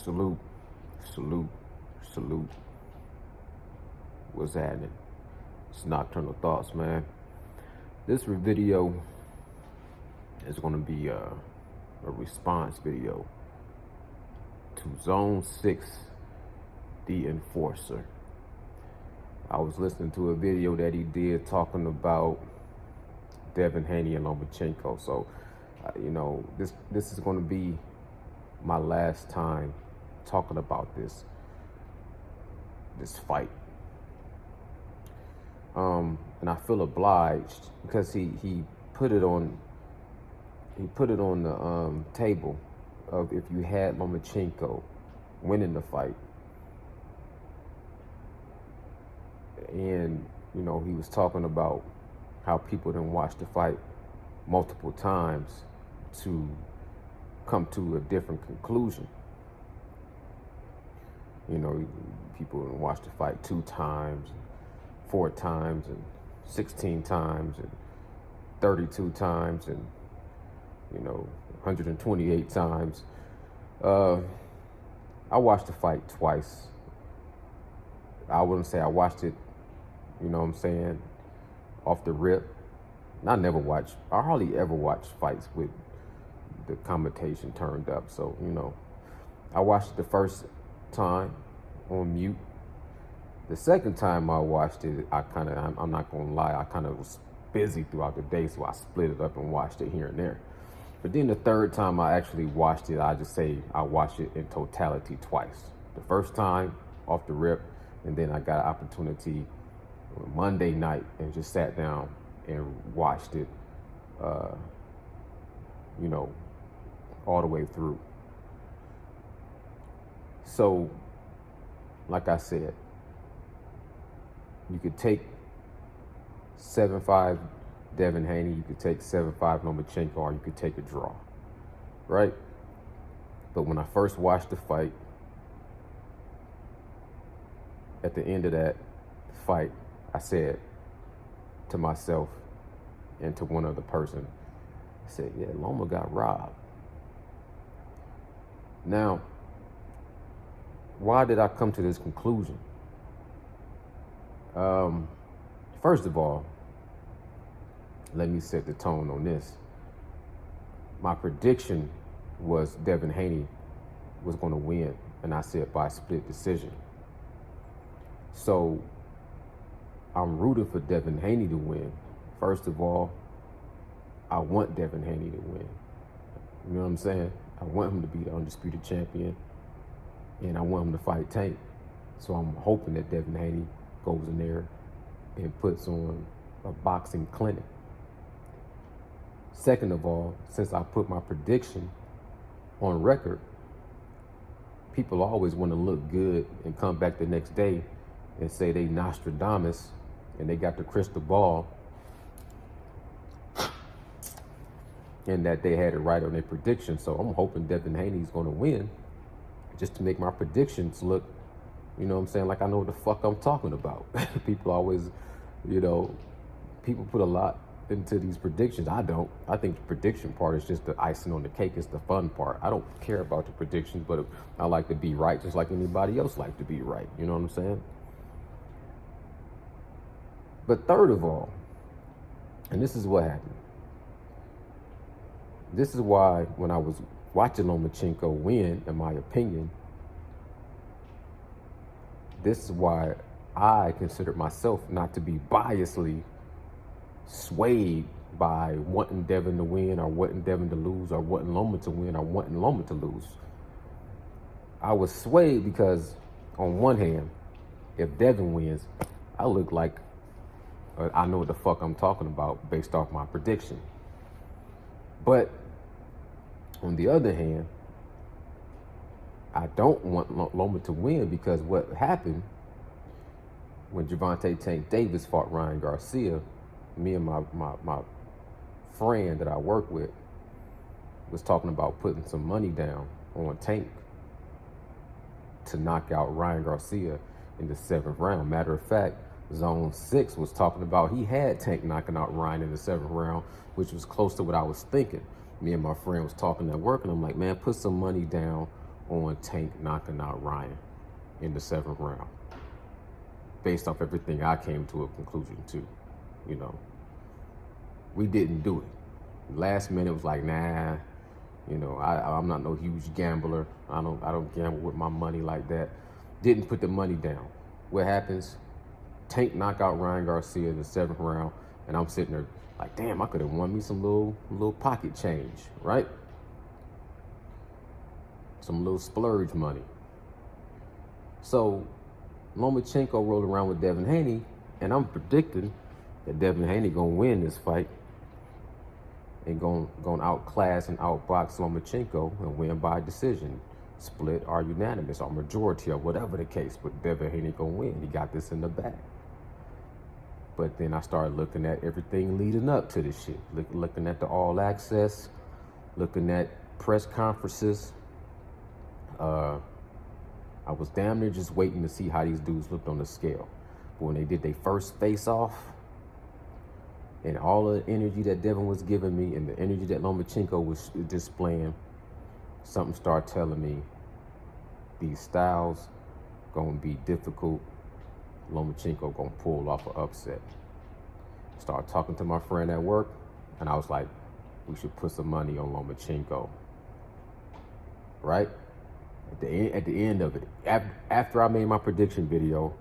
Salute, salute, salute. What's happening? It's Nocturnal Thoughts, man. This video is going to be a response video to Zone 6, the Enforcer. I was listening to a video that he did talking about Devin Haney and Lomachenko. So, this is going to be my last time talking about this fight. And I feel obliged because he put it on the table of if you had Lomachenko winning the fight, and he was talking about how people didn't watch the fight multiple times to come to a different conclusion. People didn't watch the fight 2 times, 4 times, and 16 times, and 32 times, and 128 times. I watched the fight twice. I wouldn't say I watched it, off the rip. And I hardly ever watch fights with the commentation turned up. So, I watched it the first time on mute. The second time I watched it, I'm not gonna lie, I kind of was busy throughout the day, so I split it up and watched it here and there. But then the third time I actually watched it, I just say I watched it in totality twice. The first time off the rip, and then I got an opportunity Monday night and just sat down and watched it, all the way through. So, like I said, you could take 7-5 Devin Haney, you could take 7-5 Lomachenko, or you could take a draw, right? But when I first watched the fight, at the end of that fight, I said to myself and to one other person, I said, yeah, Loma got robbed. Now, why did I come to this conclusion? First of all, let me set the tone on this. My prediction was Devin Haney was going to win, and I said by split decision. So I'm rooting for Devin Haney to win. First of all, I want Devin Haney to win. You know what I'm saying? I want him to be the undisputed champion, and I want him to fight Tank. So I'm hoping that Devin Haney goes in there and puts on a boxing clinic. Second of all, since I put my prediction on record, people always want to look good and come back the next day and say they Nostradamus and they got the crystal ball and that they had it right on their prediction. So I'm hoping Devin Haney's going to win just to make my predictions look, like I know what the fuck I'm talking about. People always, people put a lot into these predictions. I don't. I think the prediction part is just the icing on the cake. It's the fun part. I don't care about the predictions, but I like to be right just like anybody else like to be right. You know what I'm saying? But third of all, and this is what happened. This is why when I was watching Lomachenko win, in my opinion, this is why I considered myself not to be biasly swayed by wanting Devin to win or wanting Devin to lose or wanting Loma to win or wanting Loma to lose. I was swayed because on one hand, if Devin wins, I look like I know what the fuck I'm talking about based off my prediction. But on the other hand, I don't want Loma to win because what happened when Gervonta Tank Davis fought Ryan Garcia, me and my friend that I work with was talking about putting some money down on Tank to knock out Ryan Garcia in the 7th round. Matter of fact, Zone 6 was talking about he had Tank knocking out Ryan in the 7th round, which was close to what I was thinking. Me and my friend was talking at work, and I'm like, man, put some money down on Tank knocking out Ryan in the 7th round, based off everything I came to a conclusion to. You know, we didn't do it. Last minute was like, nah. You know, I'm not no huge gambler. I don't gamble with my money like that. Didn't put the money down. What happens? Tank knock out Ryan Garcia in the 7th round, and I'm sitting there like, damn, I could have won me some little pocket change, right? Some little splurge money. So Lomachenko rolled around with Devin Haney, and I'm predicting that Devin Haney gonna win this fight and gonna outclass and outbox Lomachenko and win by decision, split or unanimous or majority or whatever the case. But Devin Haney gonna win. He got this in the bag. But then I started looking at everything leading up to this shit, looking at the All Access, looking at press conferences. I was damn near just waiting to see how these dudes looked on the scale. But when they did their first face-off, and all the energy that Devin was giving me and the energy that Lomachenko was displaying, something started telling me these styles gonna be difficult. Lomachenko gonna pull off an upset. Started talking to my friend at work, and I was like, we should put some money on Lomachenko. Right? At the end of it, after I made my prediction video,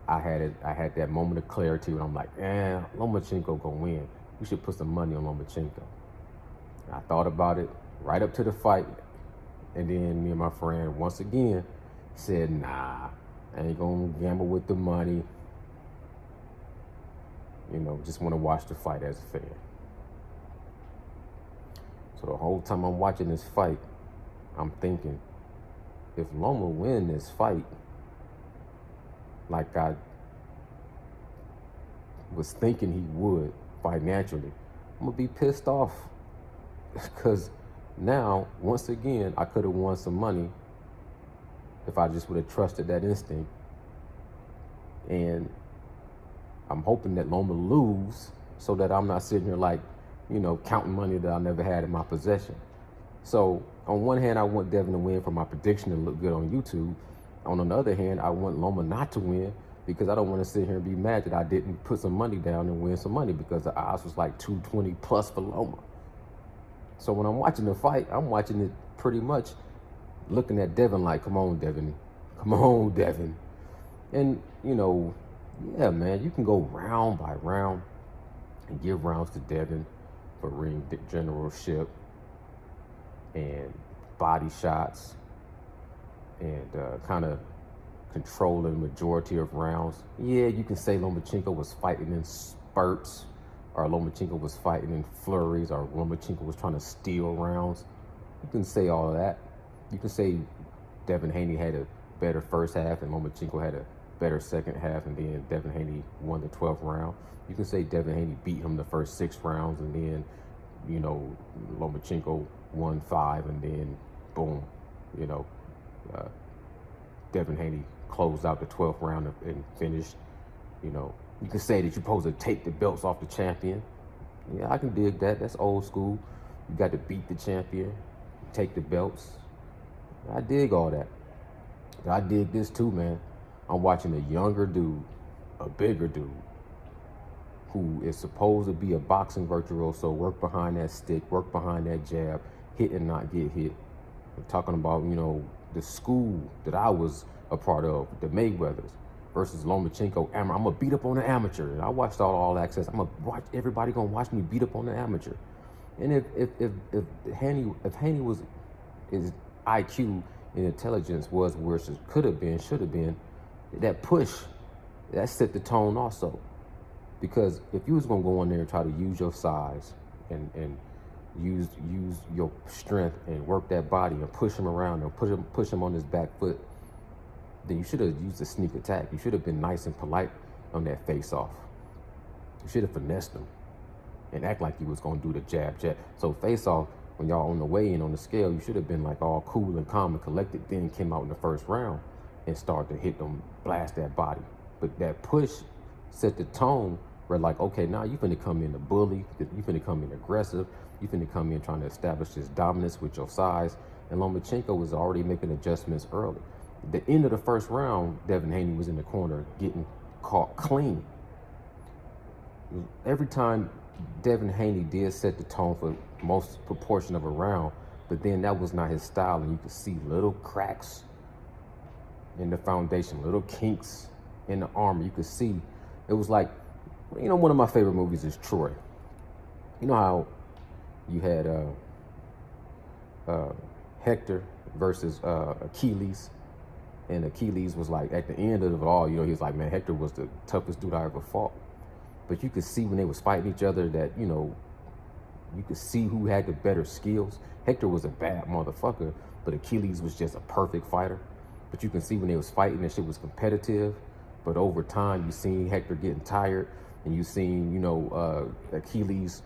I had that moment of clarity when I'm like, Lomachenko gonna win. We should put some money on Lomachenko. And I thought about it right up to the fight, and then me and my friend once again said, nah, I ain't gonna gamble with the money. You know, just want to watch the fight as a fan. So the whole time I'm watching this fight, I'm thinking, if Loma win this fight, like I was thinking he would financially, I'm gonna be pissed off. Because now, once again, I could have won some money if I just would have trusted that instinct. And I'm hoping that Loma lose so that I'm not sitting here like, you know, counting money that I never had in my possession. So on one hand, I want Devin to win for my prediction and look good on YouTube. On the other hand, I want Loma not to win because I don't want to sit here and be mad that I didn't put some money down and win some money, because the odds was like 220 plus for Loma. So when I'm watching the fight, I'm watching it pretty much looking at Devin like, come on, Devin. Come on, Devin. And, you know, yeah, man, you can go round by round and give rounds to Devin for ring generalship and body shots and kind of controlling the majority of rounds. Yeah, you can say Lomachenko was fighting in spurts, or Lomachenko was fighting in flurries, or Lomachenko was trying to steal rounds. You can say all of that. You can say Devin Haney had a better first half and Lomachenko had a better second half, and then Devin Haney won the 12th round. You can say Devin Haney beat him the first 6 rounds, and then, you know, Lomachenko won 5, and then boom, you know, Devin Haney closed out the 12th round and finished. You know, you can say that you're supposed to take the belts off the champion. Yeah, I can dig that. That's old school. You got to beat the champion, take the belts. I dig all that. But I dig this too, man. I'm watching a younger dude, a bigger dude, who is supposed to be a boxing virtuoso, work behind that stick, work behind that jab, hit and not get hit. We're talking about, you know, the school that I was a part of, the Mayweathers versus Lomachenko. I'm gonna beat up on the amateur. And I watched all Access. I'm gonna watch, everybody gonna watch me beat up on the amateur. And if Haney was, his IQ and intelligence was where it could have been, should have been, that push, that set the tone also. Because if you was gonna go in there and try to use your size and use your strength and work that body and push him around and push him on his back foot, then you should have used a sneak attack. You should have been nice and polite on that face off. You should have finessed him and act like you was gonna do the jab. So face off, when y'all on the way in on the scale, you should have been like all cool and calm and collected, then came out in the first round and started to hit them, blast that body. But that push set the tone where like, okay, now you finna come in to bully, you finna come in aggressive, you finna come in trying to establish this dominance with your size, And Lomachenko was already making adjustments early. At the end of the first round, Devin Haney was in the corner getting caught clean. Every time Devin Haney did set the tone for most proportion of a round, but then that was not his style, and you could see little cracks in the foundation, little kinks in the armor. You could see it was like, one of my favorite movies is Troy. You know how you had Hector versus Achilles, and Achilles was like, at the end of it all, he was like, man, Hector was the toughest dude I ever fought. But you could see when they was fighting each other that, you could see who had the better skills. Hector was a bad motherfucker, but Achilles was just a perfect fighter. But you can see when they was fighting, that shit was competitive. But over time, you seen Hector getting tired, and you seen, Achilles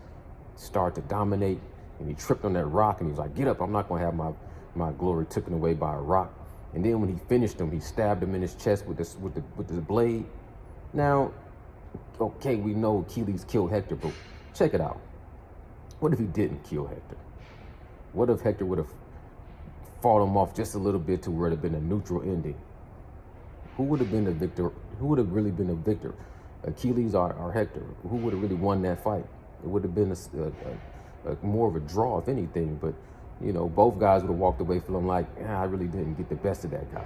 start to dominate, and he tripped on that rock, and he was like, get up, I'm not gonna have my glory taken away by a rock. And then when he finished him, he stabbed him in his chest with the blade. Now, okay, we know Achilles killed Hector, but check it out. What if he didn't kill Hector? What if Hector would have fought him off just a little bit to where it would have been a neutral ending? Who would have been the victor? Who would have really been the victor? Achilles or Hector? Who would have really won that fight? It would have been a more of a draw, if anything. But, both guys would have walked away feeling like, I really didn't get the best of that guy.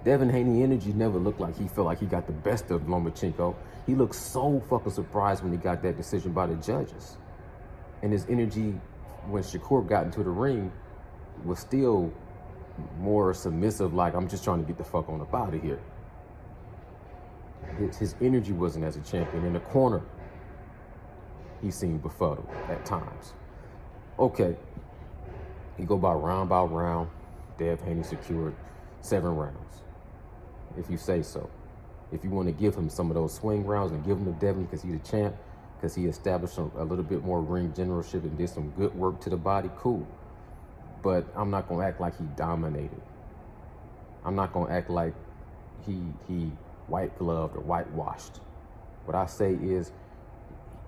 Devin Haney energy never looked like he felt like he got the best of Lomachenko. He looked so fucking surprised when he got that decision by the judges. And his energy when Shakur got into the ring was still more submissive, like, I'm just trying to get the fuck on up out of here. His energy wasn't as a champion. In the corner, he seemed befuddled at times. Okay, he go by round. Dev Haney secured 7 rounds, if you say so. If you want to give him some of those swing rounds and give him to Devin because he's a champ, because he established a little bit more ring generalship and did some good work to the body, cool. But I'm not going to act like he dominated. I'm not going to act like he white-gloved or whitewashed. What I say is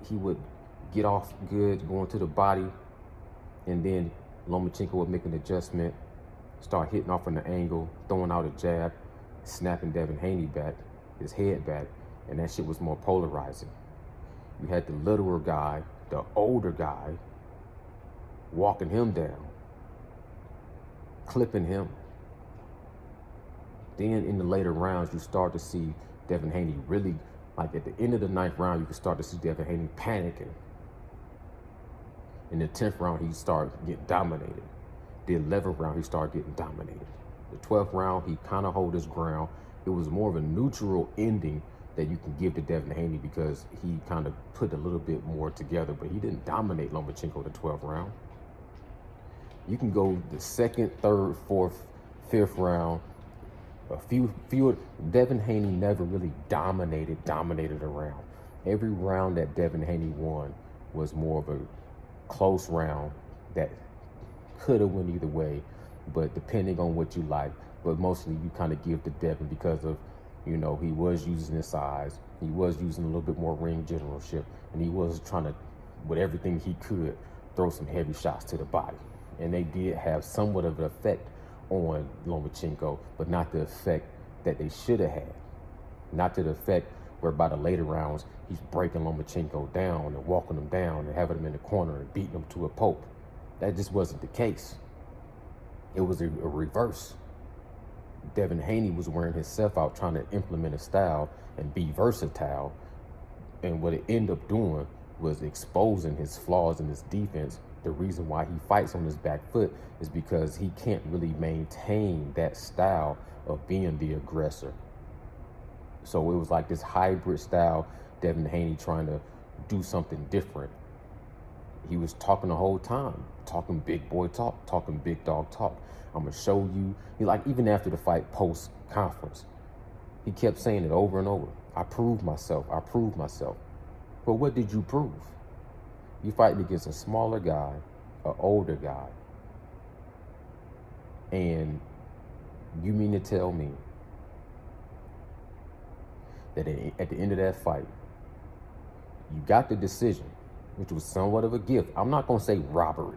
he would get off good going to the body, and then Lomachenko would make an adjustment, start hitting off on the angle, throwing out a jab, snapping Devin Haney back, his head back, and that shit was more polarizing. You had the littler guy, the older guy, walking him down, clipping him. Then in the later rounds, you start to see Devin Haney really, like at the end of the 9th round, you can start to see Devin Haney panicking. In the 10th round, he started getting dominated. The 11th round, he started getting dominated. The 12th round, he kind of hold his ground. It was more of a neutral ending that you can give to Devin Haney because he kind of put a little bit more together, but he didn't dominate Lomachenko the 12th round. You can go the 2nd, 3rd, 4th, 5th round. A few. Devin Haney never really dominated a round. Every round that Devin Haney won was more of a close round that could have went either way, but depending on what you like. But mostly you kind of give to Devin because of, he was using his size, he was using a little bit more ring generalship, and he was trying to, with everything he could, throw some heavy shots to the body. And they did have somewhat of an effect on Lomachenko, but not the effect that they should have had. Not to the effect where by the later rounds, he's breaking Lomachenko down and walking him down and having him in the corner and beating him to a pulp. That just wasn't the case. It was a reverse. Devin Haney was wearing himself out trying to implement a style and be versatile. And what it ended up doing was exposing his flaws in his defense. The reason why he fights on his back foot is because he can't really maintain that style of being the aggressor. So it was like this hybrid style, Devin Haney trying to do something different. He was talking the whole time, talking big boy talk, talking big dog talk. I'm gonna show you. Even after the fight post conference, he kept saying it over and over. I proved myself. But what did you prove? You fighting against a smaller guy, an older guy, and you mean to tell me that at the end of that fight, you got the decision, which was somewhat of a gift. I'm not gonna say robbery.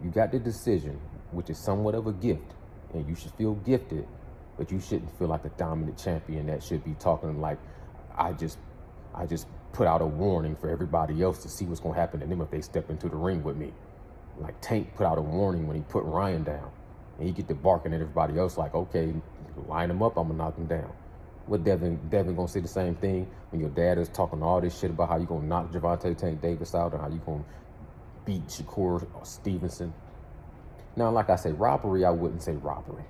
You got the decision which is somewhat of a gift, and you should feel gifted, but you shouldn't feel like a dominant champion that should be talking like, I just put out a warning for everybody else to see what's gonna happen to them if they step into the ring with me. Like Tank put out a warning when he put Ryan down, and he get to barking at everybody else like, okay, line him up, I'm gonna knock him down. What Devin gonna say the same thing when your dad is talking all this shit about how you gonna knock Gervonta Tank Davis out or how you gonna beat Shakur Stevenson. Now, like I say, robbery, I wouldn't say robbery.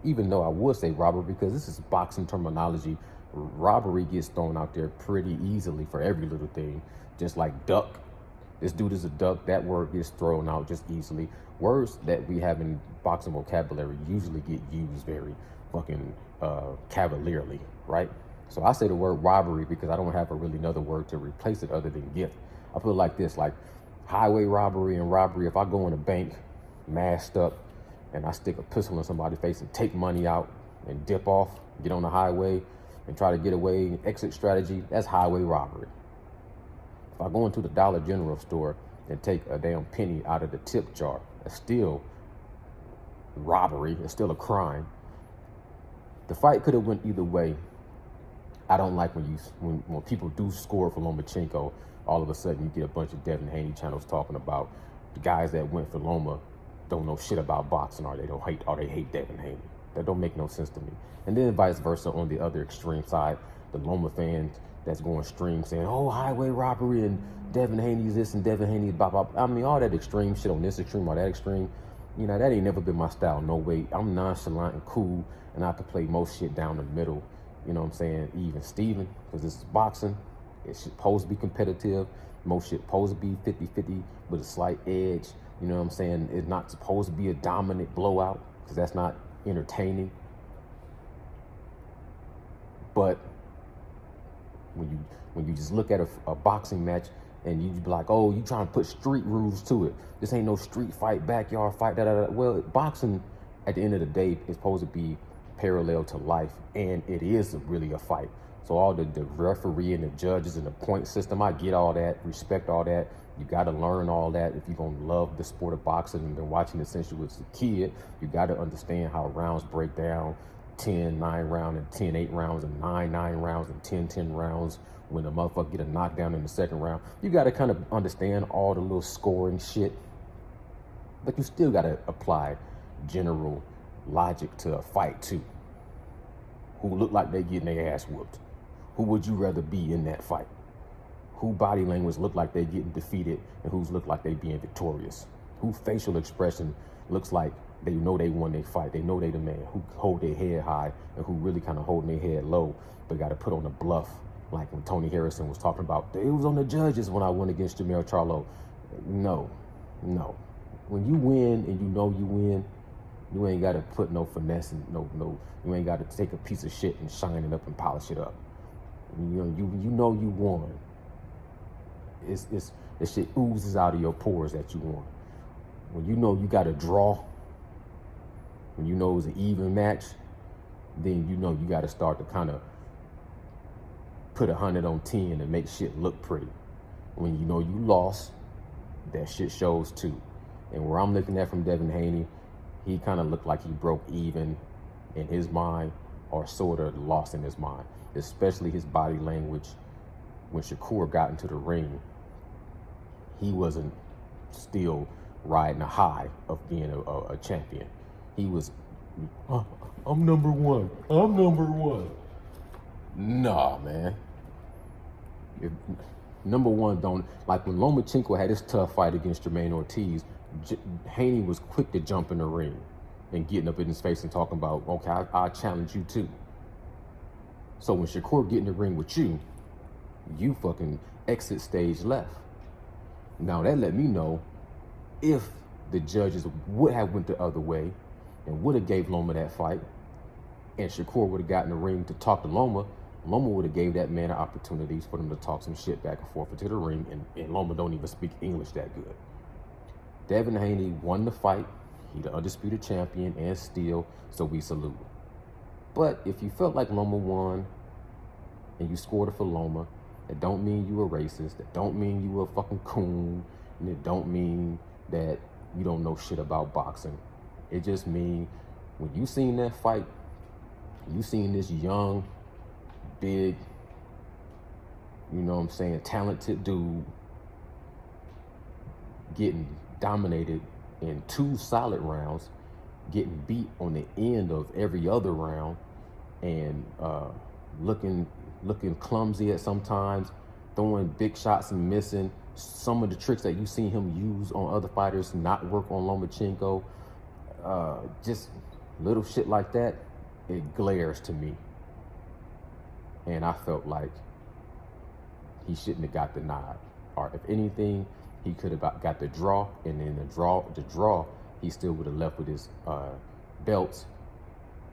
Even though I would say robbery because this is boxing terminology. Robbery gets thrown out there pretty easily for every little thing. Just like duck. This dude is a duck. That word gets thrown out just easily. Words that we have in boxing vocabulary usually get used very fucking cavalierly, right? So I say the word robbery because I don't have a really another word to replace it other than gift. I feel like this, like highway robbery and robbery. If I go in a bank masked up and I stick a pistol in somebody's face and take money out and dip off, get on the highway and try to get away, exit strategy, that's highway robbery. If I go into the Dollar General store and take a damn penny out of the tip jar, it's still robbery, it's still a crime. The fight could have went either way. I don't like when people do score for Lomachenko, all of a sudden you get a bunch of Devin Haney channels talking about the guys that went for Loma don't know shit about boxing or they hate Devin Haney. That don't make no sense to me. And then vice versa on the other extreme side, the Loma fans that's going stream saying, oh, highway robbery and Devin Haney's this and Devin Haney's blah, blah, blah. I mean, all that extreme shit on this extreme or that extreme, you know, that ain't never been my style. No way. I'm nonchalant and cool, and I can play most shit down the middle. You know what I'm saying? Even Steven, because this is boxing. It's supposed to be competitive. Most shit supposed to be 50-50 with a slight edge. You know what I'm saying? It's not supposed to be a dominant blowout because that's not entertaining. But when you just look at a boxing match and you be like, oh, you trying to put street rules to it. This ain't no street fight, backyard fight, da-da-da. Well, boxing, at the end of the day, is supposed to be parallel to life, and it is really a fight. So all the referee and the judges and the point system, I get all that, respect all that. You got to learn all that if you're going to love the sport of boxing and been watching it since you was a kid. You got to understand how rounds break down, 10-9 round and 10-8 rounds and 9-9 rounds and 10-10 rounds. When the motherfucker get a knockdown in the second round, you got to kind of understand all the little scoring shit. But you still got to apply general logic to a fight too. Who look like they getting their ass whooped? Who would you rather be in that fight? Who body language look like they getting defeated and who's look like they being victorious? Who facial expression looks like they know they won their fight, they know they the man, who hold their head high and who really kind of holding their head low, but got to put on a bluff. Like when Tony Harrison was talking about, it was on the judges when I won against Jamel Charlo. No. When you win and you know you win, you ain't got to put no finesse and you ain't got to take a piece of shit and shine it up and polish it up. You know you won. This shit oozes out of your pores that you won. When you know you got a draw, when you know it was an even match, then you know you got to start to kind of put 100 on 10 and make shit look pretty. When you know you lost, that shit shows too. And where I'm looking at from Devin Haney, he kind of looked like he broke even in his mind or sort of lost in his mind, especially his body language. When Shakur got into the ring, he wasn't still riding a high of being a champion. He was, I'm number one. I'm number one. Nah, man. Number one don't, like when Lomachenko had his tough fight against Jermaine Ortiz, Haney was quick to jump in the ring and getting up in his face and talking about, okay, I'll challenge you too. So when Shakur get in the ring with you, you fucking exit stage left. Now that let me know if the judges would have went the other way and would have gave Loma that fight, and Shakur would have gotten in the ring to talk to Loma, Loma would have gave that man an opportunities for them to talk some shit back and forth into the ring, and Loma don't even speak English that good. Devin Haney won the fight. He the undisputed champion and still, so we salute him. But if you felt like Loma won and you scored it for Loma, that don't mean you a racist. That don't mean you a fucking coon. And it don't mean that you don't know shit about boxing. It just means when you seen that fight, you seen this young, big, you know what I'm saying, talented dude getting dominated in 2 solid rounds, getting beat on the end of every other round, and looking clumsy at sometimes, throwing big shots and missing. Some of the tricks that you seen him use on other fighters not work on Lomachenko. Just little shit like that, it glares to me. And I felt like he shouldn't have got the nod. Or if anything, he could have got the draw, and then the draw, he still would have left with his belts.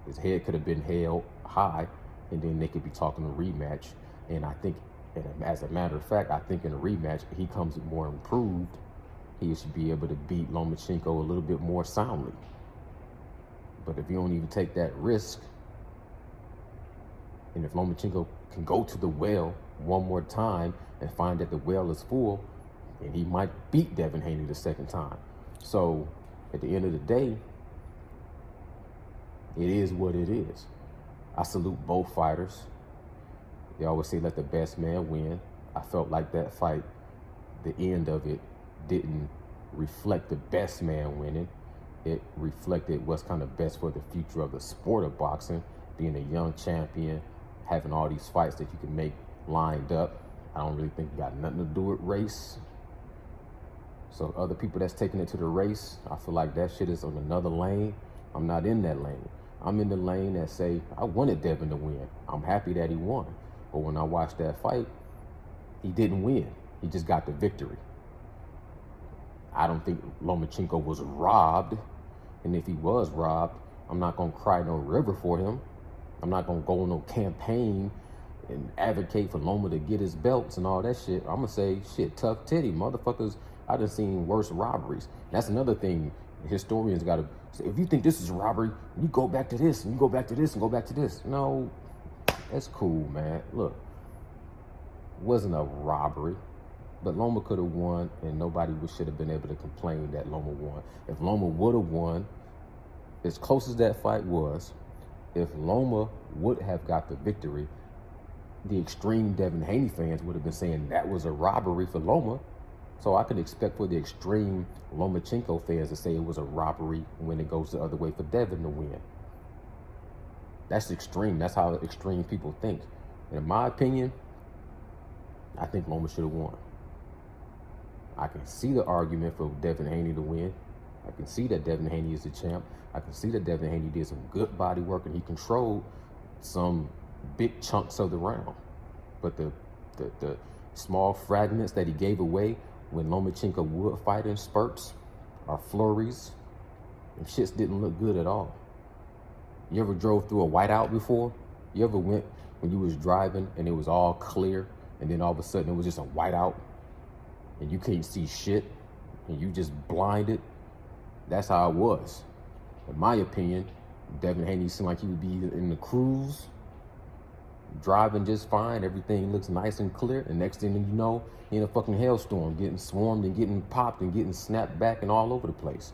His head could have been held high, and then they could be talking a rematch. And I think, and as a matter of fact, I think in a rematch, he comes more improved. He should be able to beat Lomachenko a little bit more soundly. But if you don't even take that risk, and if Lomachenko can go to the well one more time and find that the well is full, and he might beat Devin Haney the second time. So at the end of the day, it is what it is. I salute both fighters. They always say let the best man win. I felt like that fight, the end of it, didn't reflect the best man winning. It reflected what's kind of best for the future of the sport of boxing, being a young champion, having all these fights that you can make lined up. I don't really think it got nothing to do with race. So other people that's taking it to the race, I feel like that shit is on another lane. I'm not in that lane. I'm in the lane that say, I wanted Devin to win. I'm happy that he won. But when I watched that fight, he didn't win. He just got the victory. I don't think Lomachenko was robbed. And if he was robbed, I'm not going to cry no river for him. I'm not going to go on no campaign and advocate for Loma to get his belts and all that shit. I'm going to say, shit, tough titty. Motherfuckers, I done seen worse robberies. That's another thing historians got to say. If you think this is robbery, you go back to this, and you go back to this, and go back to this. No, that's cool, man. Look, it wasn't a robbery. But Loma could have won, and nobody should have been able to complain that Loma won. If Loma would have won, as close as that fight was, if Loma would have got the victory, the extreme Devin Haney fans would have been saying that was a robbery for Loma. So I could expect for the extreme Lomachenko fans to say it was a robbery when it goes the other way for Devin to win. That's extreme. That's how extreme people think. And in my opinion, I think Loma should have won. I can see the argument for Devin Haney to win. I can see that Devin Haney is the champ. I can see that Devin Haney did some good body work and he controlled some big chunks of the round. But the small fragments that he gave away when Lomachenko would fight in spurts or flurries, and shits didn't look good at all. You ever drove through a whiteout before? You ever went when you was driving and it was all clear and then all of a sudden it was just a whiteout and you can't see shit and you just blinded? That's how it was. In my opinion, Devin Haney seemed like he would be in the cruise, driving just fine. Everything looks nice and clear. And next thing you know, he in a fucking hailstorm, getting swarmed and getting popped and getting snapped back and all over the place.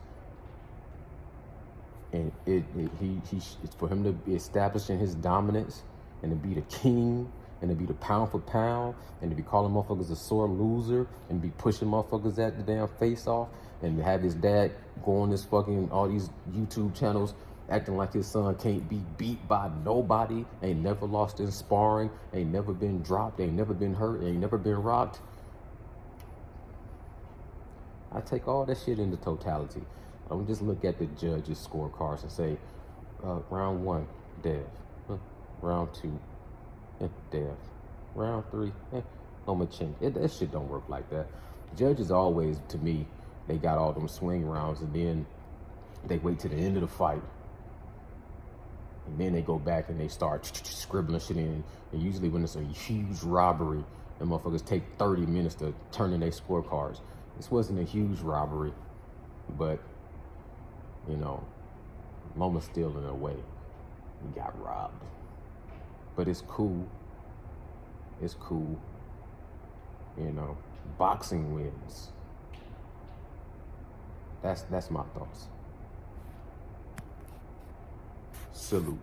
And it's for him to be establishing his dominance and to be the king and to be the pound for pound and to be calling motherfuckers a sore loser and be pushing motherfuckers at the damn face off and to have his dad go on this fucking, all these YouTube channels acting like his son can't be beat by nobody, ain't never lost in sparring, ain't never been dropped, ain't never been hurt, ain't never been rocked. I take all that shit into totality. I don't just look at the judges' scorecards and say, round 1, Dev. Round 2, Dev. Round 3, Lomachenko. That shit don't work like that. Judges always, to me, they got all them swing rounds and then they wait to the end of the fight. And then they go back and they start scribbling shit in. And usually when it's a huge robbery, the motherfuckers take 30 minutes to turn in their scorecards. This wasn't a huge robbery, but, you know, Loma's still in a way. He got robbed. But it's cool. It's cool. You know, boxing wins. That's my thoughts. Salute.